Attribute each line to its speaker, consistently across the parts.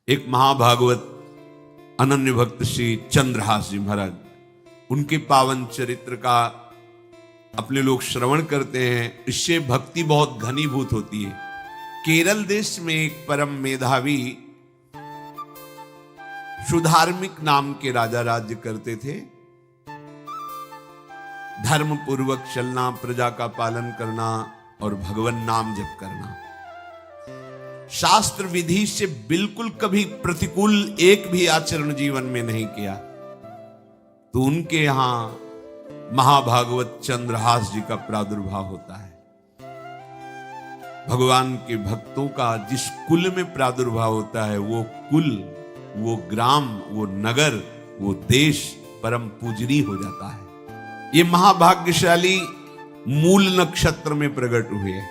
Speaker 1: एक महाभागवत अनन्य भक्त श्री चंद्रहास जी महाराज, उनके पावन चरित्र का अपने लोग श्रवण करते हैं। इससे भक्ति बहुत घनीभूत होती है। केरल देश में एक परम मेधावी सुधार्मिक नाम के राजा राज्य करते थे। धर्म पूर्वक चलना, प्रजा का पालन करना और भगवान नाम जप करना, शास्त्र विधि से बिल्कुल कभी प्रतिकूल एक भी आचरण जीवन में नहीं किया। तो उनके यहां महाभागवत चंद्रहास जी का प्रादुर्भाव होता है। भगवान के भक्तों का जिस कुल में प्रादुर्भाव होता है, वो कुल, वो ग्राम, वो नगर, वो देश परम पूजनीय हो जाता है। ये महाभाग्यशाली मूल नक्षत्र में प्रकट हुए।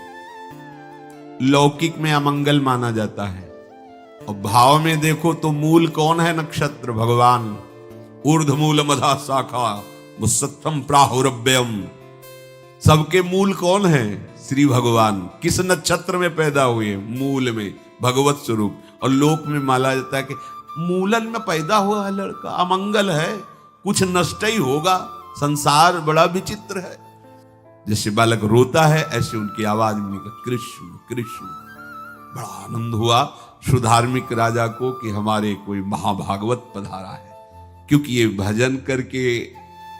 Speaker 1: लौकिक में अमंगल माना जाता है और भाव में देखो तो मूल कौन है? नक्षत्र भगवान। ऊर्ध्वमूल मधा शाखा मुसत्तम प्राहुरव्ययम। सबके मूल कौन है? श्री भगवान। किस नक्षत्र में पैदा हुए? मूल में, भगवत स्वरूप। और लोक में माना जाता है कि मूलन में पैदा हुआ है लड़का, अमंगल है, कुछ नष्ट ही होगा, संसार बड़ा विचित्र है। जैसे बालक रोता है ऐसे उनकी आवाज में निकल कृष्ण कृष्ण। बड़ा आनंद हुआ सुधार्मिक राजा को कि हमारे कोई महाभागवत पधारा है, क्योंकि ये भजन करके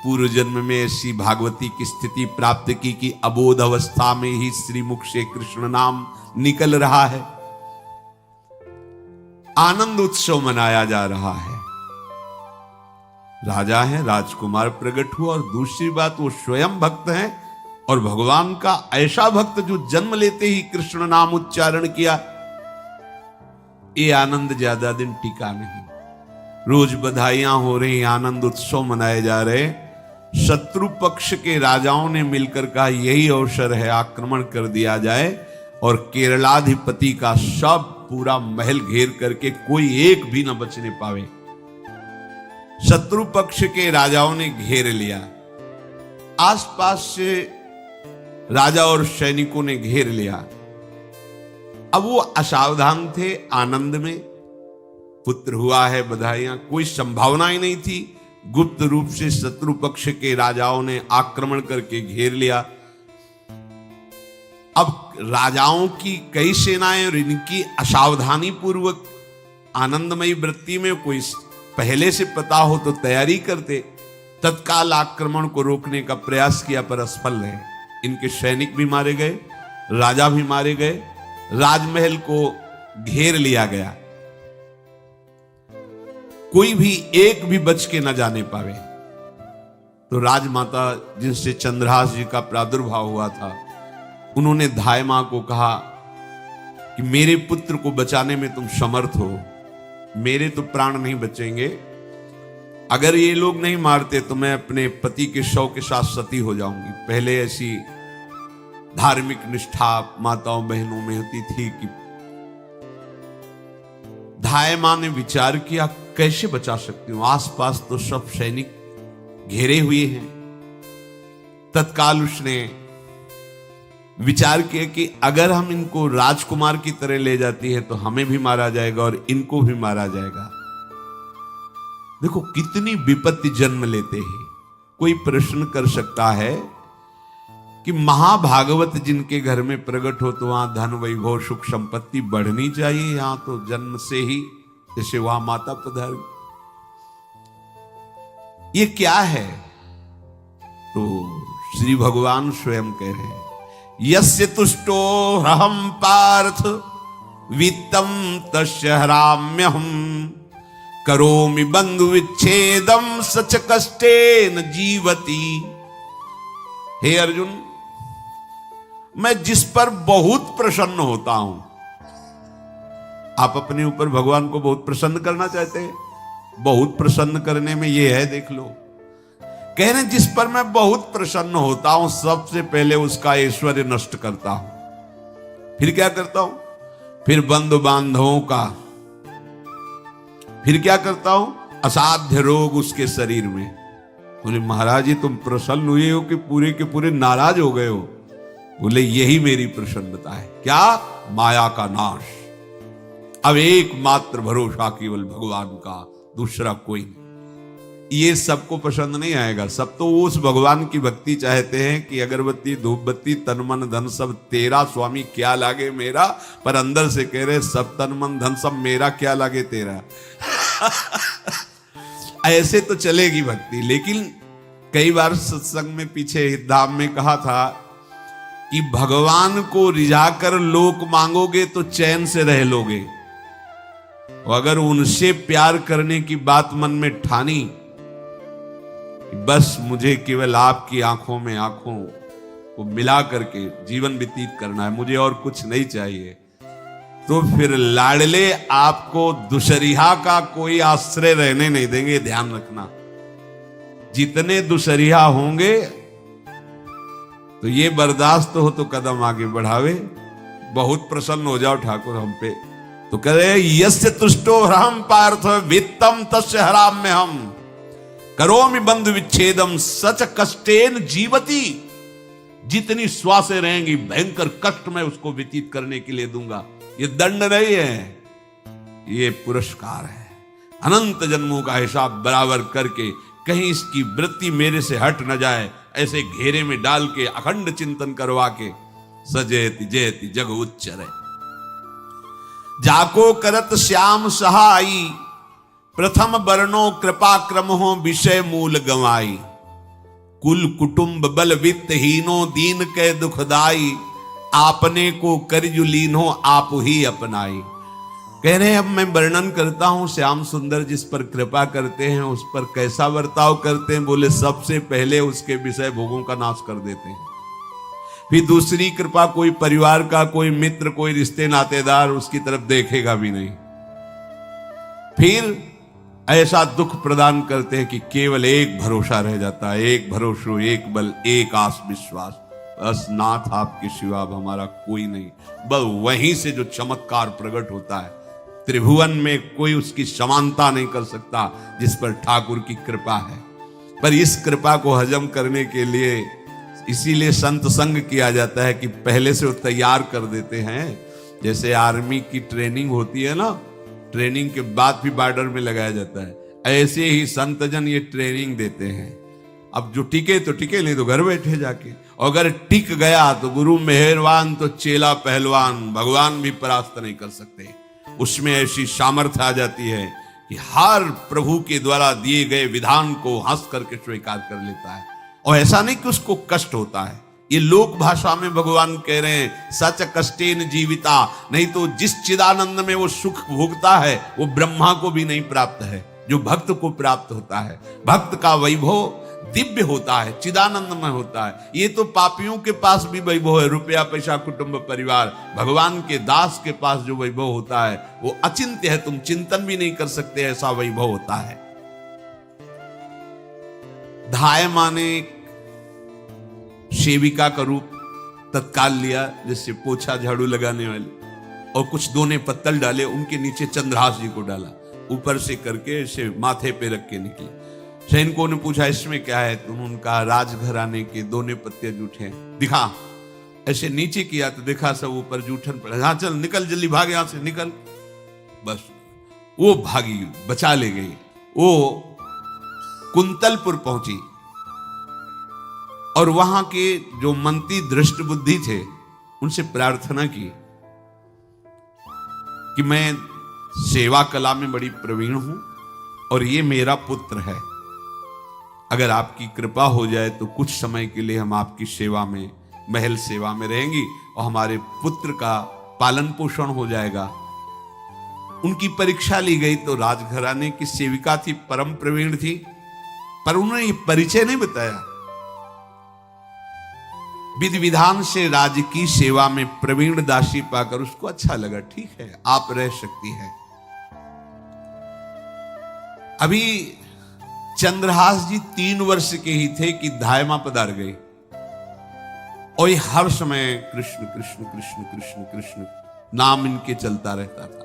Speaker 1: पूर्व जन्म में ऐसी भागवती की स्थिति प्राप्त की कि अबोध अवस्था में ही श्री मुख से कृष्ण नाम निकल रहा है। आनंद उत्सव मनाया जा रहा है। राजा है, राजकुमार प्रकट हुआ। और दूसरी बात, वो स्वयं भक्त हैं और भगवान का ऐसा भक्त जो जन्म लेते ही कृष्ण नाम उच्चारण किया। ये आनंद ज्यादा दिन टिका नहीं। रोज बधाइयां हो रही, आनंद उत्सव मनाए जा रहे। शत्रु पक्ष के राजाओं ने मिलकर कहा यही अवसर है, आक्रमण कर दिया जाए और केरलाधिपति का सब पूरा महल घेर करके कोई एक भी न बचने पावे। शत्रु पक्ष के राजाओं ने घेर लिया। आसपास से राजा और सैनिकों ने घेर लिया। अब वो असावधान थे, आनंद में पुत्र हुआ है, बधाइयां, कोई संभावना ही नहीं थी। गुप्त रूप से शत्रु पक्ष के राजाओं ने आक्रमण करके घेर लिया। अब राजाओं की कई सेनाएं और इनकी असावधानी पूर्वक आनंदमयी वृत्ति में कोई पहले से पता हो तो तैयारी करते, तत्काल आक्रमण को रोकने का प्रयास किया पर असफल रहे। इनके सैनिक भी मारे गए, राजा भी मारे गए, राजमहल को घेर लिया गया, कोई भी एक भी बच के न जाने पावे। तो राजमाता जिनसे चंद्रहास जी का प्रादुर्भाव हुआ था, उन्होंने धाय मां को कहा कि मेरे पुत्र को बचाने में तुम समर्थ हो, मेरे तो प्राण नहीं बचेंगे। अगर ये लोग नहीं मारते तो मैं अपने पति के शव के साथ सती हो जाऊंगी। पहले ऐसी धार्मिक निष्ठा माताओं बहनों में होती थी कि धाय मां ने विचार किया कैसे बचा सकती हूं, आसपास तो सब सैनिक घेरे हुए हैं। तत्काल उसने विचार किया कि अगर हम इनको राजकुमार की तरह ले जाती है तो हमें भी मारा जाएगा और इनको भी मारा जाएगा। देखो कितनी विपत्ति जन्म लेते हैं। कोई प्रश्न कर सकता है कि महाभागवत जिनके घर में प्रकट हो तो वहां धन वैभव सुख संपत्ति बढ़नी चाहिए, यहां तो जन्म से ही जैसे वहां माता पधार। ये क्या है? तो श्री भगवान स्वयं कह रहे हैं यस्य तुष्टो रहम पार्थ वित्तम तस्य हराम्यहम करोमि बंधु विच्छेदम सच कष्टेन जीवति। हे अर्जुन, मैं जिस पर बहुत प्रसन्न होता हूं, आप अपने ऊपर भगवान को बहुत प्रसन्न करना चाहते हैं, बहुत प्रसन्न करने में ये है, देख लो। कह रहे जिस पर मैं बहुत प्रसन्न होता हूं, सबसे पहले उसका ऐश्वर्य नष्ट करता हूं। फिर क्या करता हूं? फिर बंधु बांधवों का। फिर क्या करता हूं? असाध्य रोग उसके शरीर में। बोले महाराज जी तुम प्रसन्न हुए हो कि पूरे के पूरे नाराज हो गए हो? बोले यही मेरी प्रसन्नता है। क्या? माया का नाश। अब एकमात्र भरोसा केवल भगवान का, दूसरा कोई नहीं। ये सबको पसंद नहीं आएगा। सब तो उस भगवान की भक्ति चाहते हैं कि अगरबत्ती धूप बत्ती तन मन धन सब तेरा स्वामी, क्या लागे मेरा। पर अंदर से कह रहे सब तन मन धन सब मेरा, क्या लागे तेरा। ऐसे तो चलेगी भक्ति। लेकिन कई बार सत्संग में पीछे धाम में कहा था कि भगवान को रिझाकर लोक मांगोगे तो चैन से रह लोगे, और अगर उनसे प्यार करने की बात मन में ठानी, बस मुझे केवल आपकी आंखों में आंखों को मिला करके जीवन व्यतीत करना है, मुझे और कुछ नहीं चाहिए, तो फिर लाडले आपको दुशरिहा का कोई आश्रय रहने नहीं देंगे। ध्यान रखना, जितने दुशरिहा होंगे तो ये बर्दाश्त हो तो कदम आगे बढ़ावे। बहुत प्रसन्न हो जाओ ठाकुर हम पे तो कह रहे यस्य तुष्टो हम पार्थ वित्तम तस्य हराम में हम करोमि बंधु विच्छेदम सच कष्टेन जीवती। जितनी श्वासें रहेंगी भयंकर कष्ट में उसको व्यतीत करने के लिए दूंगा। ये दंड नहीं है, ये पुरस्कार है। अनंत जन्मों का हिसाब बराबर करके कहीं इसकी वृत्ति मेरे से हट न जाए, ऐसे घेरे में डाल के अखंड चिंतन करवा के सजयति जयति जग उच्चरे। जाको करत श्याम सहाई प्रथम बरनो कृपा क्रम हो विषय मूल गवाई। कुल कुटुंब बल वित्त हीनो दीन के दुखदाई। आपने को करजु लीनो आप ही अपनाई। कह रहे हैं अब मैं वर्णन करता हूं श्याम सुंदर जिस पर कृपा करते हैं उस पर कैसा बर्ताव करते हैं। बोले सबसे पहले उसके विषय भोगों का नाश कर देते हैं, फिर दूसरी कृपा कोई परिवार का, कोई मित्र, कोई रिश्ते नातेदार उसकी तरफ देखेगा भी नहीं। फिर ऐसा दुख प्रदान करते हैं कि केवल एक भरोसा रह जाता है, एक भरोसा, एक बल, एक आस विश्वास, बस नाथ आपके सिवा अब हमारा कोई नहीं। बस वहीं से जो चमत्कार प्रकट होता है, त्रिभुवन में कोई उसकी समानता नहीं कर सकता जिस पर ठाकुर की कृपा है। पर इस कृपा को हजम करने के लिए इसीलिए संत संग किया जाता है कि पहले से वो तैयार कर देते हैं। जैसे आर्मी की ट्रेनिंग होती है ना, ट्रेनिंग के बाद भी बॉर्डर में लगाया जाता है, ऐसे ही संतजन ये ट्रेनिंग देते हैं। अब जो टिके तो टिके, नहीं तो घर बैठे जाके। और अगर टिक गया तो गुरु मेहरबान तो चेला पहलवान, भगवान भी परास्त नहीं कर सकते। उसमें ऐसी सामर्थ्य आ जाती है कि हर प्रभु के द्वारा दिए गए विधान को हंस करके स्वीकार कर लेता है। और ऐसा नहीं कि उसको कष्ट होता है। ये लोक भाषा में भगवान कह रहे हैं सच कष्टेन जीविता। नहीं तो जिस चिदानंद में वो सुख भोगता है वो ब्रह्मा को भी नहीं प्राप्त है जो भक्त को प्राप्त होता है। भक्त का वैभव दिव्य होता है, चिदानंदमय होता है। ये तो पापियों के पास भी वैभव है, रुपया पैसा कुटुंब परिवार। भगवान के दास के पास जो वैभव होता है वो अचिंत्य है, तुम चिंतन भी नहीं कर सकते, ऐसा वैभव होता है। धाय माने सेविका का रूप तत्काल लिया, जिससे पोछा झाड़ू लगाने वाले, और कुछ दोने पत्तल डाले, उनके नीचे चंद्रहास जी को डाला, ऊपर से करके इसे माथे पे रख के निकले। सैनिकों ने पूछा इसमें क्या है, तो उनका राजघराने के दोने पत्ते जूठे दिखा। ऐसे नीचे किया तो देखा सब ऊपर जूठन पड़ा। हाँ चल निकल, जल्दी भाग यहां से निकल। बस वो भागी, बचा ले गई। वो कुंतलपुर पहुंची और वहां के जो मंत्री दृष्ट बुद्धि थे उनसे प्रार्थना की कि मैं सेवा कला में बड़ी प्रवीण हूं और ये मेरा पुत्र है, अगर आपकी कृपा हो जाए तो कुछ समय के लिए हम आपकी सेवा में, महल सेवा में रहेंगी और हमारे पुत्र का पालन पोषण हो जाएगा। उनकी परीक्षा ली गई तो राजघराने की सेविका थी, परम प्रवीण थी, पर उन्होंने ये परिचय नहीं बताया। विधि विधान से राज की सेवा में प्रवीण दासी पाकर उसको अच्छा लगा, ठीक है आप रह सकती है। अभी चंद्रहास जी 3 वर्ष के ही थे कि धायमा पधार गए और ये हर समय कृष्ण कृष्ण कृष्ण कृष्ण कृष्ण नाम इनके चलता रहता था।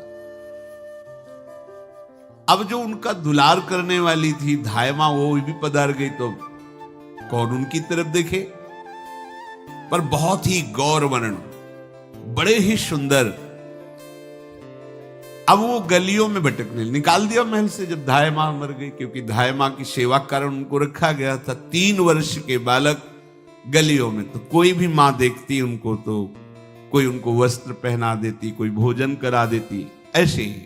Speaker 1: अब जो उनका दुलार करने वाली थी धायमा, वो भी पधार गई तो कौन उनकी तरफ देखे। पर बहुत ही गौर वर्ण, बड़े ही सुंदर। अब वो गलियों में भटकने, निकाल दिया महल से जब धाय माँ मर गई, क्योंकि धाय माँ की सेवा के कारण उनको रखा गया था। 3 वर्ष के बालक गलियों में, तो कोई भी माँ देखती उनको तो कोई उनको वस्त्र पहना देती, कोई भोजन करा देती। ऐसे ही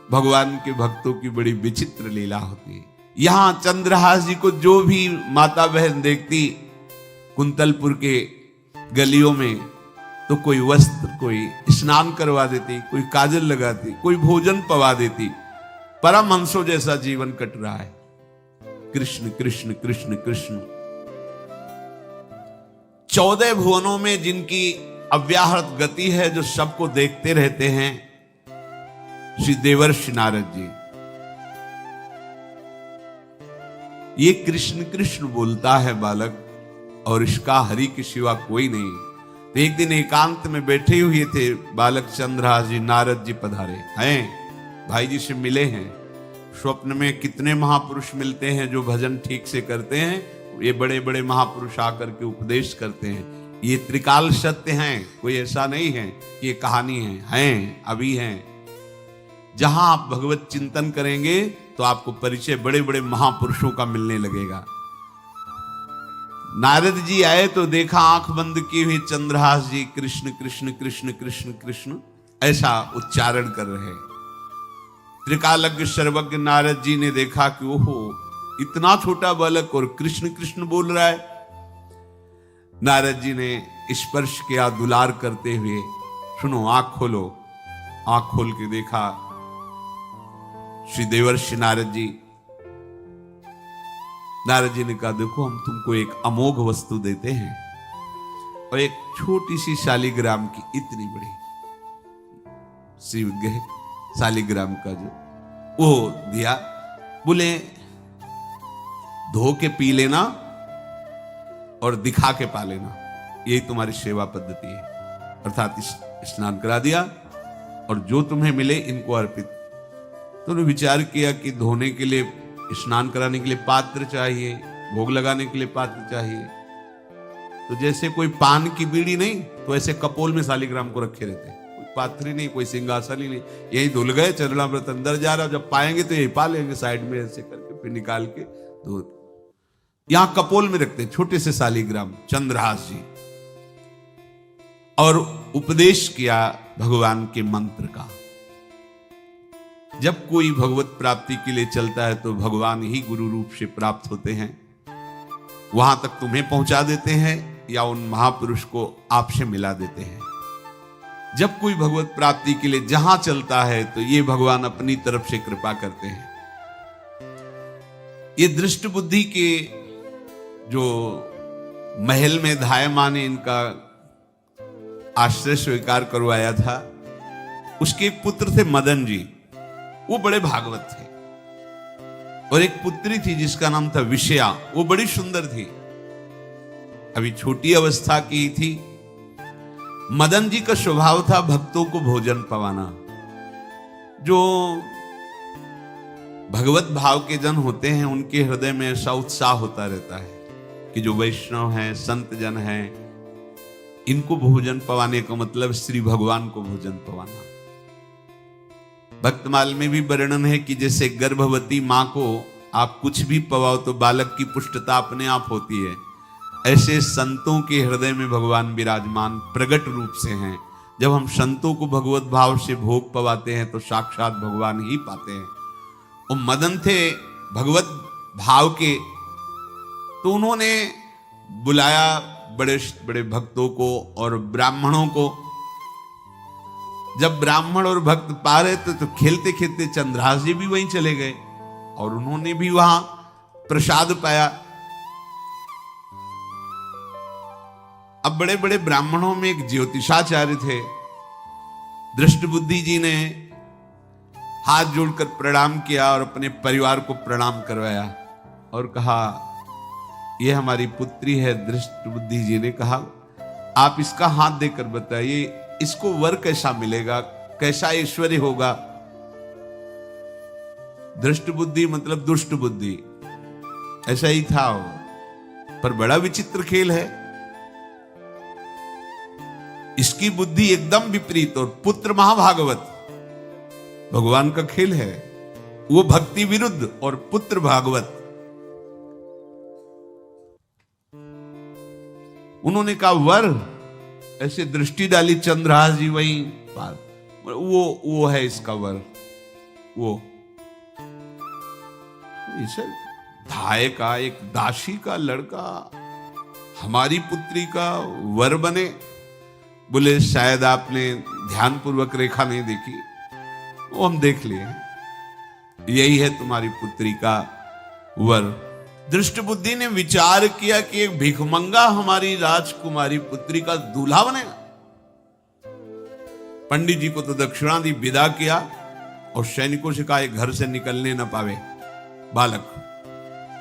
Speaker 1: भगवान के भक्तों की बड़ी विचित्र लीला होती है। यहां चंद्रहास जी को जो भी माता बहन देखती कुंतलपुर के गलियों में, तो कोई वस्त्र, कोई स्नान करवा देती, कोई काजल लगाती, कोई भोजन पवा देती। परमहंसों जैसा जीवन कट रहा है। कृष्ण कृष्ण कृष्ण कृष्ण। 14 भुवनों में जिनकी अव्याहत गति है, जो सबको देखते रहते हैं, श्री देवर्षि नारद जी। ये कृष्ण कृष्ण बोलता है बालक, और इसका हरि के सिवा कोई नहीं। तो एक दिन एकांत में बैठे हुए थे बालक चंद्रहास जी, नारद जी पधारे हैं, भाई जी से मिले हैं। स्वप्न में कितने महापुरुष मिलते हैं जो भजन ठीक से करते हैं, ये बड़े बड़े महापुरुष आकर के उपदेश करते हैं। ये त्रिकाल सत्य हैं, कोई ऐसा नहीं है कि ये कहानी हैं, अभी हैं। जहां आप भगवत चिंतन करेंगे तो आपको परिचय बड़े बड़े महापुरुषों का मिलने लगेगा। नारद जी आए तो देखा आंख बंद की हुई चंद्रहास जी कृष्ण कृष्ण कृष्ण कृष्ण कृष्ण ऐसा उच्चारण कर रहे। त्रिकालज्ञ सर्वज्ञ नारद जी ने देखा कि ओहो, इतना छोटा बालक और कृष्ण कृष्ण बोल रहा है। नारद जी ने स्पर्श किया दुलार करते हुए, सुनो आंख खोलो। आंख खोल के देखा श्री देवर्षि नारद जी। नारद जी ने कहा, देखो हम तुमको एक अमोघ वस्तु देते हैं, और एक छोटी सी शालिग्राम की, इतनी बड़ी शिव शालिग्राम का जो वो दिया। बोले धो के पी लेना और दिखा के पा लेना, यही तुम्हारी सेवा पद्धति है। अर्थात स्नान करा दिया और जो तुम्हें मिले इनको अर्पित। तो उन्होंने विचार किया कि धोने के लिए, स्नान कराने के लिए पात्र चाहिए, भोग लगाने के लिए पात्र चाहिए। तो जैसे कोई पान की बीड़ी नहीं, तो ऐसे कपोल में शालिग्राम को रखे रहते, कोई पात्र ही नहीं, कोई सिंहासन ही नहीं। यही धुल गए, चरणामृत अंदर जा रहा, जब पाएंगे तो यही पा लेंगे, साइड में ऐसे करके फिर निकाल के धो। यहां कपोल में रखते छोटे से शालिग्राम चंद्रहास जी। और उपदेश किया भगवान के मंत्र का। जब कोई भगवत प्राप्ति के लिए चलता है तो भगवान ही गुरु रूप से प्राप्त होते हैं, वहां तक तुम्हें पहुंचा देते हैं या उन महापुरुष को आपसे मिला देते हैं। जब कोई भगवत प्राप्ति के लिए जहां चलता है तो ये भगवान अपनी तरफ से कृपा करते हैं। ये दृष्ट बुद्धि के जो महल में धाय माँ ने इनका आश्रय स्वीकार करवाया था, उसके एक पुत्र थे मदन जी, वो बड़े भागवत थे। और एक पुत्री थी जिसका नाम था विषया, वो बड़ी सुंदर थी, अभी छोटी अवस्था की थी। मदन जी का स्वभाव था भक्तों को भोजन पवाना। जो भगवत भाव के जन होते हैं उनके हृदय में ऐसा उत्साह होता रहता है कि जो वैष्णव हैं, संत जन हैं, इनको भोजन पवाने का मतलब श्री भगवान को भोजन पवाना। भक्तमाल में भी वर्णन है कि जैसे गर्भवती मां को आप कुछ भी पवाओ तो बालक की पुष्टता अपने आप होती है, ऐसे संतों के हृदय में भगवान विराजमान प्रगट रूप से हैं। जब हम संतों को भगवत भाव से भोग पवाते हैं तो साक्षात भगवान ही पाते हैं। वो मदन थे भगवत भाव के, तो उन्होंने बुलाया बड़े बड़े भक्तों को और ब्राह्मणों को। जब ब्राह्मण और भक्त पा रहे थे तो खेलते खेलते चंद्रहास जी भी वहीं चले गए और उन्होंने भी वहां प्रसाद पाया। अब बड़े बड़े ब्राह्मणों में एक ज्योतिषाचार्य थे। दृष्ट बुद्धि जी ने हाथ जोड़कर प्रणाम किया और अपने परिवार को प्रणाम करवाया और कहा, यह हमारी पुत्री है। दृष्ट बुद्धि जी ने कहा, आप इसका हाथ देकर बताइए इसको वर कैसा मिलेगा, कैसा ऐश्वर्य होगा। दृष्ट बुद्धि मतलब दुष्ट बुद्धि, ऐसा ही था वो। पर बड़ा विचित्र खेल है, इसकी बुद्धि एकदम विपरीत और पुत्र महाभागवत। भगवान का खेल है। वो भक्ति विरुद्ध और पुत्र भागवत। उन्होंने कहा वर, ऐसे दृष्टि डाली चंद्रहास जी वहीं पार, वो है इसका वर। वो इसे धाय का एक दासी का लड़का हमारी पुत्री का वर बने। बोले शायद आपने ध्यानपूर्वक रेखा नहीं देखी, वो हम देख लिए, यही है तुम्हारी पुत्री का वर। दृष्ट बुद्धि ने विचार किया कि एक भिखमंगा हमारी राजकुमारी पुत्री का दूल्हा बनेगा। पंडित जी को तो दक्षिणा दी, विदा किया और सैनिकों से कहा घर से निकलने न पावे बालक,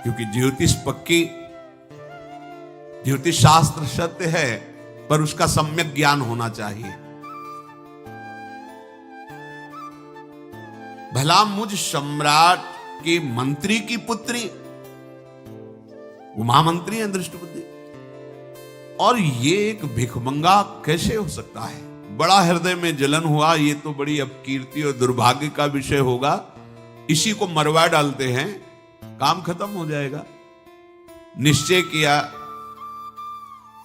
Speaker 1: क्योंकि ज्योतिष पक्की, ज्योतिष शास्त्र सत्य है, पर उसका सम्यक ज्ञान होना चाहिए। भला मुझ सम्राट के मंत्री की पुत्री, वो महामंत्री है दृष्टबुद्धि, और ये एक भिखमंगा कैसे हो सकता है? बड़ा हृदय में जलन हुआ, ये तो बड़ी अपकीर्ति और दुर्भाग्य का विषय होगा, इसी को मरवा डालते हैं, काम खत्म हो जाएगा। निश्चय किया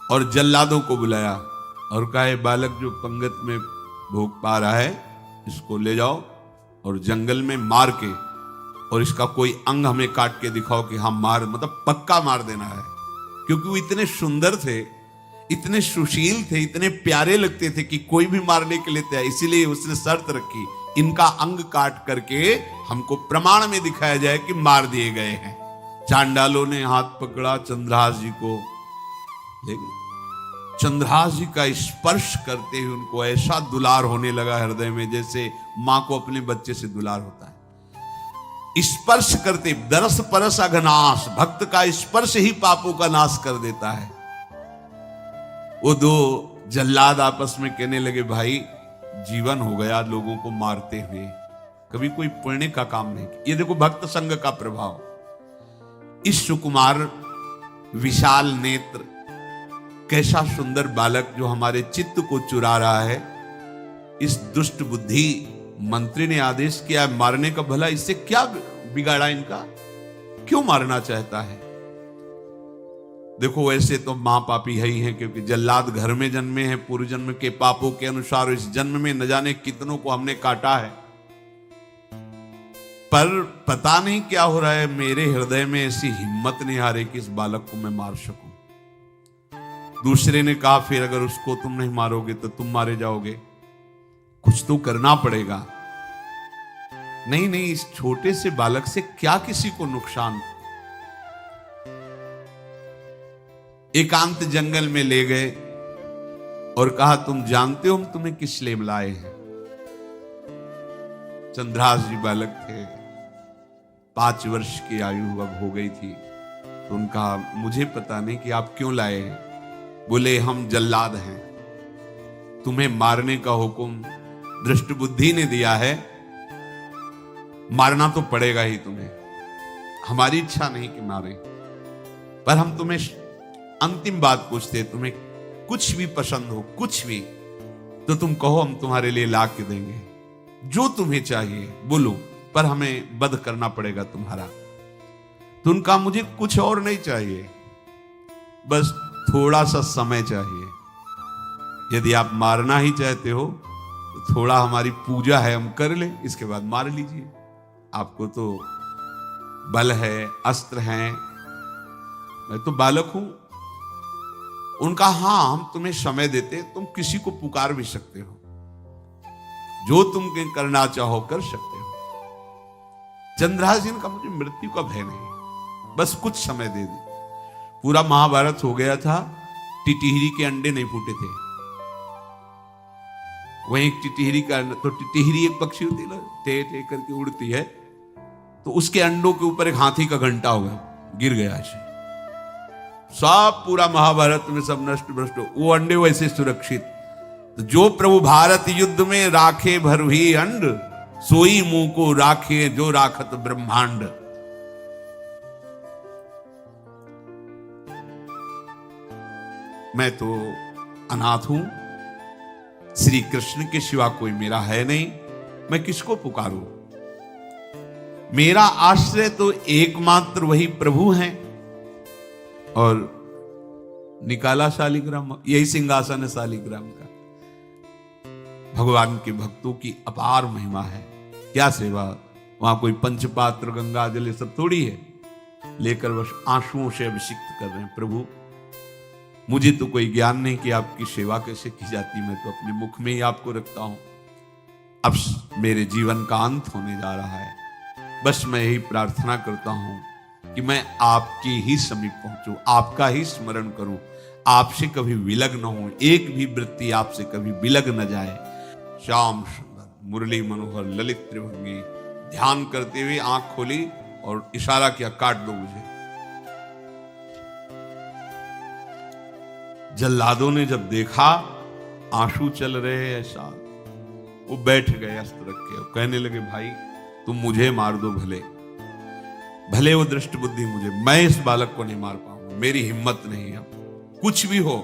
Speaker 1: और जल्लादों को बुलाया और कहा ये बालक जो पंगत में भोग पा रहा है, इसको ले जाओ और जंगल में मार के, और इसका कोई अंग हमें काट के दिखाओ कि हम मार, मतलब पक्का मार देना है। क्योंकि वो इतने सुंदर थे, इतने सुशील थे, इतने प्यारे लगते थे कि कोई भी मारने के लिए तैयार। इसीलिए उसने शर्त रखी, इनका अंग काट करके हमको प्रमाण में दिखाया जाए कि मार दिए गए हैं। चांडालों ने हाथ पकड़ा चंद्रहास जी को, लेकिन चंद्रहास जी का स्पर्श करते ही उनको ऐसा दुलार होने लगा हृदय में, जैसे मां को अपने बच्चे से दुलार होता है। स्पर्श करते, दरस परस अघनाश, भक्त का स्पर्श ही पापों का नाश कर देता है। वो दो जल्लाद आपस में कहने लगे भाई जीवन हो गया लोगों को मारते हुए, कभी कोई पुण्य का काम नहीं किया। ये देखो भक्त संग का प्रभाव। इस सुकुमार विशाल नेत्र, कैसा सुंदर बालक जो हमारे चित्त को चुरा रहा है, इस दुष्ट बुद्धि मंत्री ने आदेश किया मारने का। भला इससे क्या बिगाड़ा इनका, क्यों मारना चाहता है? देखो वैसे तो मां पापी है ही है, क्योंकि जल्लाद घर में जन्मे हैं, पूर्व जन्म के पापों के अनुसार इस जन्म में न जाने कितनों को हमने काटा है। पर पता नहीं क्या हो रहा है, मेरे हृदय में ऐसी हिम्मत नहीं आ रही कि इस बालक को मैं मार सकूं। दूसरे ने कहा फिर अगर उसको तुम नहीं मारोगे तो तुम मारे जाओगे, कुछ तो करना पड़ेगा। नहीं नहीं, इस छोटे से बालक से क्या किसी को नुकसान। एकांत जंगल में ले गए और कहा तुम जानते हो हम तुम्हें किस लिए बुलाए हैं? चंद्रहास जी बालक थे, 5 वर्ष की आयु अब हो गई थी, तो उनका मुझे पता नहीं कि आप क्यों लाए हैं। बोले हम जल्लाद हैं, तुम्हें मारने का हुक्म दृष्ट बुद्धि ने दिया है, मारना तो पड़ेगा ही तुम्हें। हमारी इच्छा नहीं कि मारें, पर हम तुम्हें अंतिम बात पूछते, तुम्हें कुछ भी पसंद हो, कुछ भी, तो तुम कहो, हम तुम्हारे लिए ला के देंगे जो तुम्हें चाहिए, बोलो, पर हमें वध करना पड़ेगा तुम्हारा। तो उनका मुझे कुछ और नहीं चाहिए, बस थोड़ा सा समय चाहिए। यदि आप मारना ही चाहते हो तो थोड़ा हमारी पूजा है हम कर ले, इसके बाद मार लीजिए। आपको तो बल है, अस्त्र हैं, मैं तो बालक हूं। उनका हाँ हम तुम्हें समय देते, तुम किसी को पुकार भी सकते हो, जो तुम करना चाहो कर सकते हो। चंद्रहास जी ने कहा मुझे मृत्यु का भय नहीं, बस कुछ समय दे दे। पूरा महाभारत हो गया था, टिटिहरी के अंडे नहीं फूटे थे। वहीं टिटिहरी का, तो टिटिहरी एक पक्षी होती है ना, टे टे करके उड़ती है, तो उसके अंडों के ऊपर एक हाथी का घंटा हो गया, गिर गया ऐसे। सब पूरा महाभारत में सब नष्ट भ्रष्ट, वो अंडे वैसे सुरक्षित। तो जो प्रभु भारत युद्ध में राखे भरही अंड, सोई मुंह को राखे जो राखत ब्रह्मांड। मैं तो अनाथ हूं, श्री कृष्ण के सिवा कोई मेरा है नहीं, मैं किसको पुकारूं? मेरा आश्रय तो एकमात्र वही प्रभु हैं। और निकाला शालिग्राम, यही सिंहासन है शालिग्राम का। भगवान के भक्तों की अपार महिमा है। क्या सेवा, वहां कोई पंचपात्र गंगा जल ये सब थोड़ी है, लेकर बस आंसुओं से अभिषिक्त कर रहे हैं। प्रभु मुझे तो कोई ज्ञान नहीं कि आपकी सेवा कैसे की जाती, मैं तो अपने मुख में ही आपको रखता हूं। अब मेरे जीवन का अंत होने जा रहा है, बस मैं यही प्रार्थना करता हूं कि मैं आपके ही समीप पहुंचूं, आपका ही स्मरण करूं, आपसे कभी विलग न हो, एक भी वृत्ति आपसे कभी विलग न जाए। श्याम सुंदर मुरली मनोहर ललित त्रिभंगी ध्यान करते हुए आंख खोली और इशारा किया, काट दो मुझे। जल्लादों ने जब देखा आंसू चल रहे हैं ऐसा, वो बैठ गए अस्त्र रख के, कहने लगे भाई तुम मुझे मार दो, भले भले वो दृष्ट बुद्धि मुझे, मैं इस बालक को नहीं मार पाऊंगा, मेरी हिम्मत नहीं है। कुछ भी हो,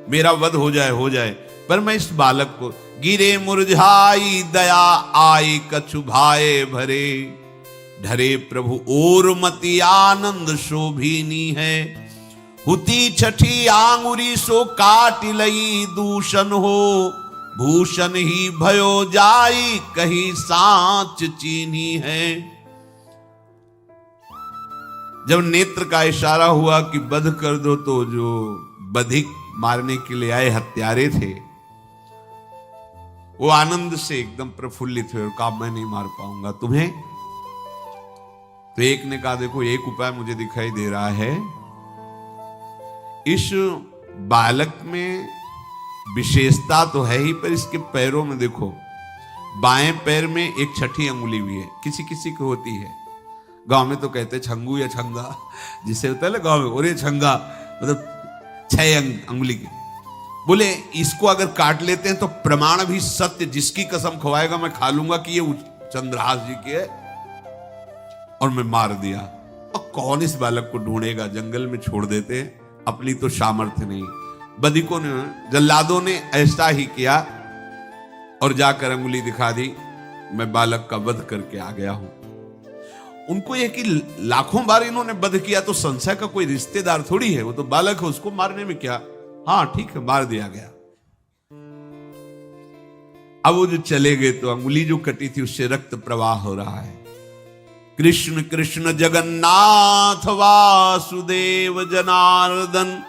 Speaker 1: मेरा वध हो जाए, पर मैं इस बालक को, गिरे मुरझाई दया आई कछु भाए भरे, ढरे प्रभु और मति आनंद शोभिनी है, हुती छठी आंगुरी सो काट लई दूषण हो, भूषण ही भयो जाई कहीं सांच चीनी है। जब नेत्र का इशारा हुआ कि वध कर दो, तो जो बधिक मारने के लिए आए हत्यारे थे वो आनंद से एकदम प्रफुल्लित हुए और कहा मैं नहीं मार पाऊंगा तुम्हें। तो एक ने कहा देखो एक उपाय मुझे दिखाई दे रहा है, इस बालक में विशेषता तो है ही, पर इसके पैरों में देखो, बाएं पैर में एक छठी अंगुली भी है, किसी किसी को होती है। गांव में तो कहते छंगू या छंगा, जिसे होता है ना गांव में, और ये छंगा मतलब 6 अंगुली की। बोले इसको अगर काट लेते हैं तो प्रमाण भी सत्य, जिसकी कसम खवाएगा मैं खा लूंगा कि ये चंद्रहास जी के है, और मैं मार दिया। और कौन इस बालक को ढूंढेगा, जंगल में छोड़ देते, अपनी तो सामर्थ्य नहीं। बधिकों ने, जल्लादों ने ऐसा ही किया और जाकर अंगुली दिखा दी, मैं बालक का वध करके आ गया हूं। उनको यह कि लाखों बार इन्होंने वध किया तो संशय का कोई रिश्तेदार थोड़ी है, वो तो बालक है, उसको मारने में क्या, हाँ ठीक है मार दिया गया। अब वो जो चले गए तो अंगुली जो कटी थी उससे रक्त प्रवाह हो रहा है। कृष्ण कृष्ण जगन्नाथ वासुदेव जनार्दन,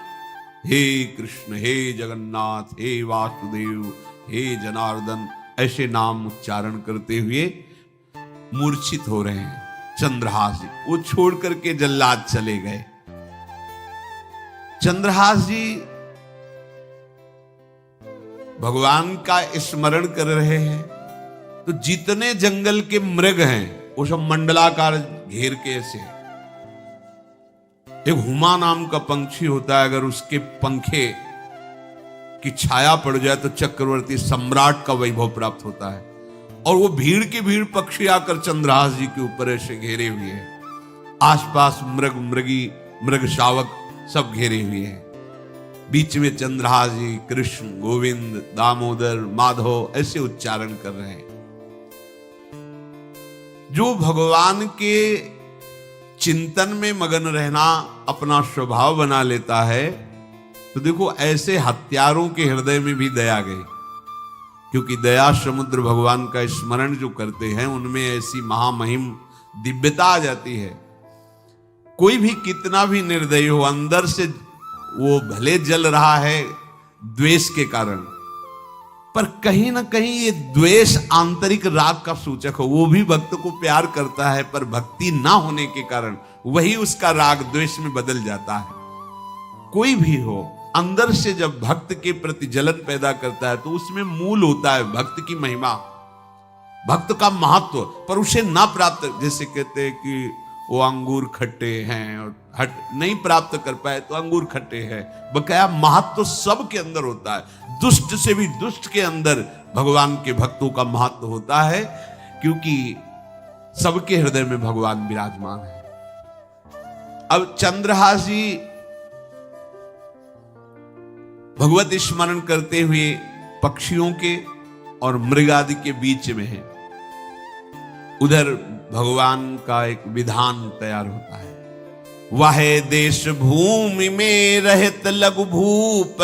Speaker 1: हे कृष्ण हे जगन्नाथ हे वासुदेव हे जनार्दन, ऐसे नाम उच्चारण करते हुए मूर्छित हो रहे हैं चंद्रहास जी। वो छोड़ करके जल्लाद चले गए। चंद्रहास जी भगवान का स्मरण कर रहे हैं, तो जितने जंगल के मृग हैं वो सब मंडलाकार घेर के ऐसे। एक हुमा नाम का पंछी होता है, अगर उसके पंखे की छाया पड़ जाए तो चक्रवर्ती सम्राट का वैभव प्राप्त होता है। और वो भीड़ की भीड़ पक्षी आकर चंद्रहास जी के ऊपर ऐसे घेरे हुए हैं। आसपास मृग मृगी मृग शावक सब घेरे हुए हैं। बीच में चंद्रहास जी कृष्ण गोविंद दामोदर माधव ऐसे उच्चारण कर रहे हैं। जो भगवान के चिंतन में मगन रहना अपना स्वभाव बना लेता है, तो देखो ऐसे हत्यारों के हृदय में भी दया गई, क्योंकि दया समुद्र भगवान का स्मरण जो करते हैं उनमें ऐसी महामहिम दिव्यता आ जाती है। कोई भी कितना भी निर्दयी हो, अंदर से वो भले जल रहा है द्वेष के कारण, पर कहीं ना कहीं ये द्वेष आंतरिक राग का सूचक हो। वो भी भक्त को प्यार करता है, पर भक्ति ना होने के कारण वही उसका राग द्वेष में बदल जाता है। कोई भी हो, अंदर से जब भक्त के प्रति जलन पैदा करता है तो उसमें मूल होता है भक्त की महिमा, भक्त का महत्व, पर उसे ना प्राप्त, जैसे कहते हैं कि वो अंगूर खट्टे हैं और हट नहीं प्राप्त कर पाए तो अंगूर खट्टे हैं। बकाया महत्व तो सबके अंदर होता है। दुष्ट से भी दुष्ट के अंदर भगवान के भक्तों का महत्व होता है, क्योंकि सबके हृदय में भगवान विराजमान है। अब चंद्रहास जी भगवत स्मरण करते हुए पक्षियों के और मृग आदि के बीच में है। उधर भगवान का एक विधान तैयार होता है। वह देश भूमि में रहत लघु भूप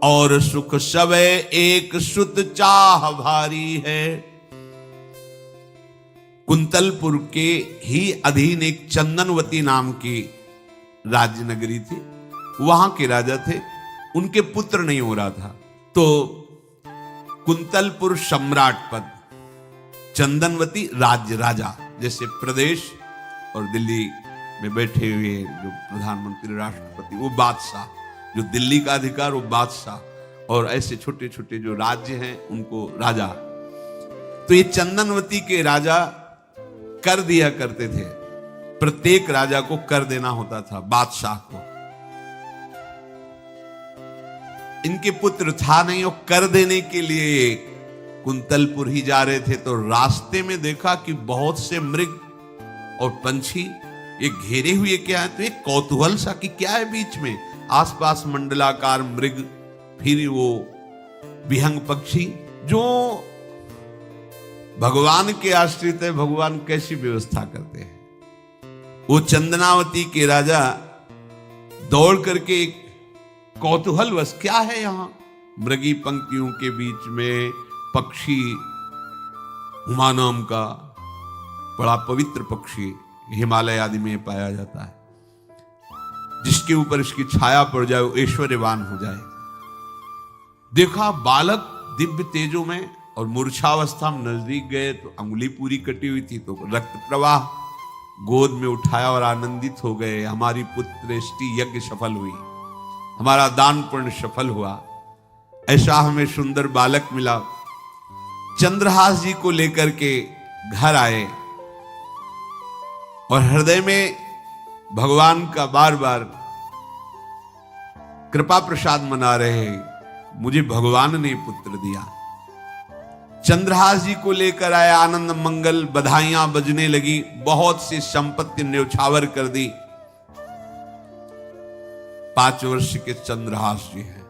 Speaker 1: और सुख सवै एक सुत चाह भारी है। कुंतलपुर के ही अधीन एक चंदनवती नाम की राज्य नगरी थी। वहां के राजा थे, उनके पुत्र नहीं हो रहा था, तो कुंतलपुर सम्राट पद, चंदनवती राज्य राजा, जैसे प्रदेश और दिल्ली में बैठे हुए जो प्रधानमंत्री राष्ट्रपति वो बादशाह, जो दिल्ली का अधिकार वो बादशाह, और ऐसे छोटे छोटे जो राज्य हैं उनको राजा। तो ये चंदनवती के राजा कर दिया करते थे, प्रत्येक राजा को कर देना होता था, बादशाह को। इनके पुत्र था नहीं, और कर देने के लिए कुंतलपुर ही जा रहे थे, तो रास्ते में देखा कि बहुत से मृग और पंछी ये घेरे हुए क्या है, तो एक कौतूहल सा कि क्या है बीच में, आसपास मंडलाकार मृग, फिर वो विहंग पक्षी जो भगवान के आश्रित है, भगवान कैसी व्यवस्था करते हैं। वो चंदनावती के राजा दौड़ करके एक कौतूहलवश, क्या है यहां, मृगी पंक्तियों के बीच में पक्षी, हुमा नाम का बड़ा पवित्र पक्षी हिमालय आदि में पाया जाता है, जिसके ऊपर इसकी छाया पड़ जाए वो ऐश्वर्यवान हो जाए। देखा बालक दिव्य तेजों में, और मूर्छावस्था में नजदीक गए तो अंगुली पूरी कटी हुई थी, तो रक्त प्रवाह, गोद में उठाया और आनंदित हो गए, हमारी पुत्रेष्टि यज्ञ सफल हुई, हमारा दान पुण्य सफल हुआ, ऐसा हमें सुंदर बालक मिला। चंद्रहास जी को लेकर के घर आए और हृदय में भगवान का बार बार कृपा प्रसाद मना रहे, मुझे भगवान ने पुत्र दिया। चंद्रहास जी को लेकर आए, आनंद मंगल बधाइयां बजने लगी, बहुत सी संपत्ति न्यौछावर कर दी। 5 वर्ष के चंद्रहास जी हैं।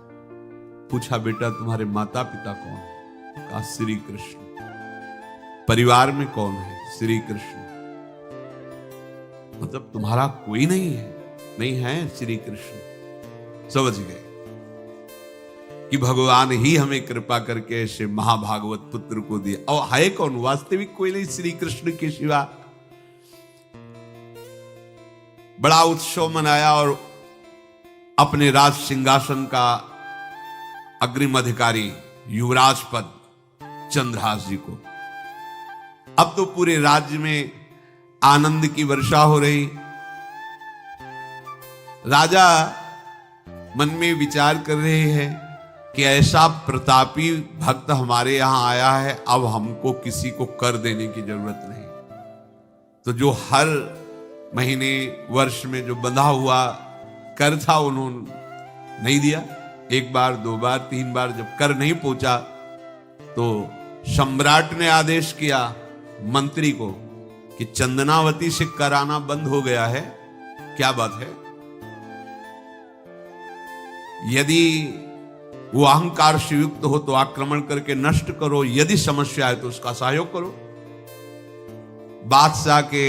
Speaker 1: पूछा बेटा तुम्हारे माता पिता कौन है? कहा श्री कृष्ण। परिवार में कौन है? श्री कृष्ण। मतलब तुम्हारा कोई नहीं है? नहीं है श्री कृष्ण। समझ गए कि भगवान ही हमें कृपा करके ऐसे महाभागवत पुत्र को दिया। और है कौन? वास्तविक कोई नहीं श्री कृष्ण के सिवा। बड़ा उत्सव मनाया और अपने राज सिंहासन का अग्रिम अधिकारी युवराज पद चंद्रहास जी को। अब तो पूरे राज्य में आनंद की वर्षा हो रही। राजा मन में विचार कर रहे हैं कि ऐसा प्रतापी भक्त हमारे यहां आया है, अब हमको किसी को कर देने की जरूरत नहीं। तो जो हर महीने वर्ष में जो बंधा हुआ कर था उन्होंने नहीं दिया। 1 बार 2 बार 3 बार जब कर नहीं पहुंचा तो सम्राट ने आदेश किया मंत्री को कि चंदनावती से कराना बंद हो गया है। क्या बात है? यदि वो अहंकार से युक्त हो तो आक्रमण करके नष्ट करो, यदि समस्या है तो उसका सहयोग करो। बादशाह के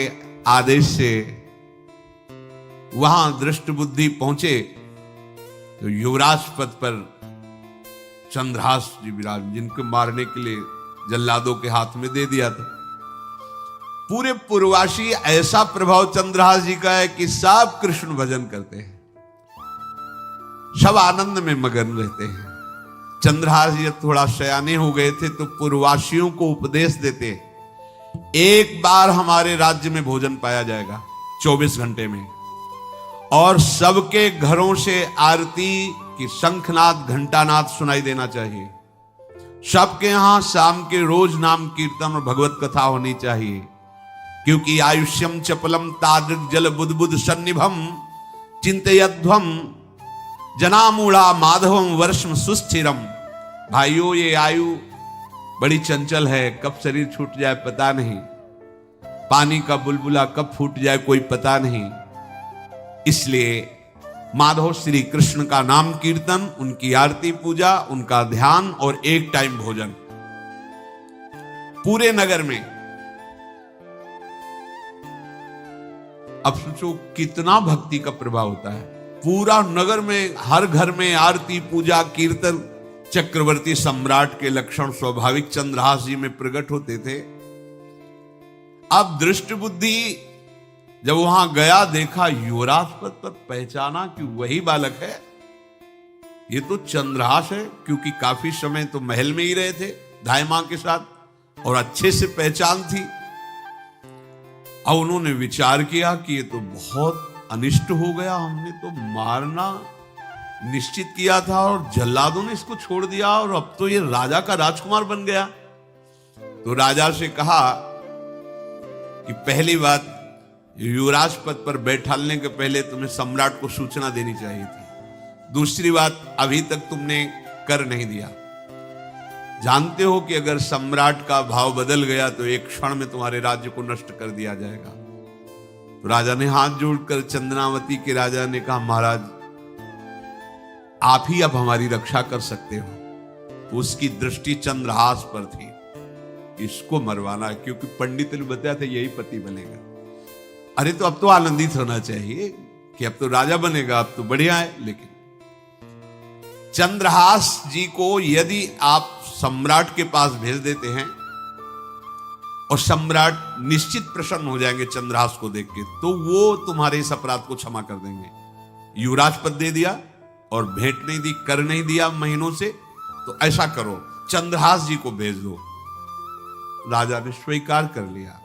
Speaker 1: आदेश से वहां दृष्ट बुद्धि पहुंचे तो युवराज पद पर चंद्रहास जी विराज, जिनको मारने के लिए जल्लादों के हाथ में दे दिया था। पूरे पूर्वासी ऐसा प्रभाव चंद्रहास जी का है कि सब कृष्ण भजन करते हैं, सब आनंद में मगन रहते हैं। चंद्रहास जी थोड़ा सयाने हो गए थे तो पूर्ववासियों को उपदेश देते, एक बार हमारे राज्य में भोजन पाया जाएगा 24 घंटे में, और सबके घरों से आरती की शंखनाद घंटानाद सुनाई देना चाहिए। सबके यहां शाम के रोज नाम कीर्तन और भगवत कथा होनी चाहिए, क्योंकि आयुष्यम चपलम तादृक जल बुद्बुद सन्निभम चिंतयध्वम जनामूढ़ा माधवम वर्षम सुस्थिरम। भाइयों, ये आयु बड़ी चंचल है, कब शरीर छूट जाए पता नहीं, पानी का बुलबुला कब फूट जाए कोई पता नहीं। इसलिए माधव श्री कृष्ण का नाम कीर्तन, उनकी आरती पूजा, उनका ध्यान और एक टाइम भोजन। पूरे नगर में अब सोचो कितना भक्ति का प्रभाव होता है। पूरा नगर में, हर घर में आरती, पूजा, कीर्तन चक्रवर्ती सम्राट के लक्षण स्वाभाविक चंद्रहास जी में प्रकट होते थे। अब दृष्ट बुद्धि जब वहां गया, देखा युवराज पद पर, पहचाना कि वही बालक है, ये तो चंद्रहास है, क्योंकि काफी समय तो महल में ही रहे थे दाई मां के साथ और अच्छे से पहचान थी। अब उन्होंने विचार किया कि ये तो बहुत अनिष्ट हो गया, हमने तो मारना निश्चित किया था और जल्लादों ने इसको छोड़ दिया और अब तो ये राजा का राजकुमार बन गया। तो राजा से कहा कि पहली बात, युवराज पद पर बैठालने के पहले तुम्हें सम्राट को सूचना देनी चाहिए थी। दूसरी बात, अभी तक तुमने कर नहीं दिया। जानते हो कि अगर सम्राट का भाव बदल गया तो एक क्षण में तुम्हारे राज्य को नष्ट कर दिया जाएगा। तो राजा ने हाथ जोड़कर, चंद्रावती के राजा ने कहा, महाराज आप ही अब हमारी रक्षा कर सकते हो। तो उसकी दृष्टि चंद्रहास पर थी, इसको मरवाना है, क्योंकि पंडित ने बताया था यही पति बनेगा। अरे तो अब तो आनंदित होना चाहिए कि अब तो राजा बनेगा, अब तो बढ़िया है। लेकिन चंद्रहास जी को यदि आप सम्राट के पास भेज देते हैं और सम्राट निश्चित प्रसन्न हो जाएंगे चंद्रहास को देख के, तो वो तुम्हारे इस अपराध को क्षमा कर देंगे। युवराज पद दे दिया और भेंट नहीं दी, कर नहीं दिया महीनों से, तो ऐसा करो चंद्रहास जी को भेज दो। राजा ने स्वीकार कर लिया।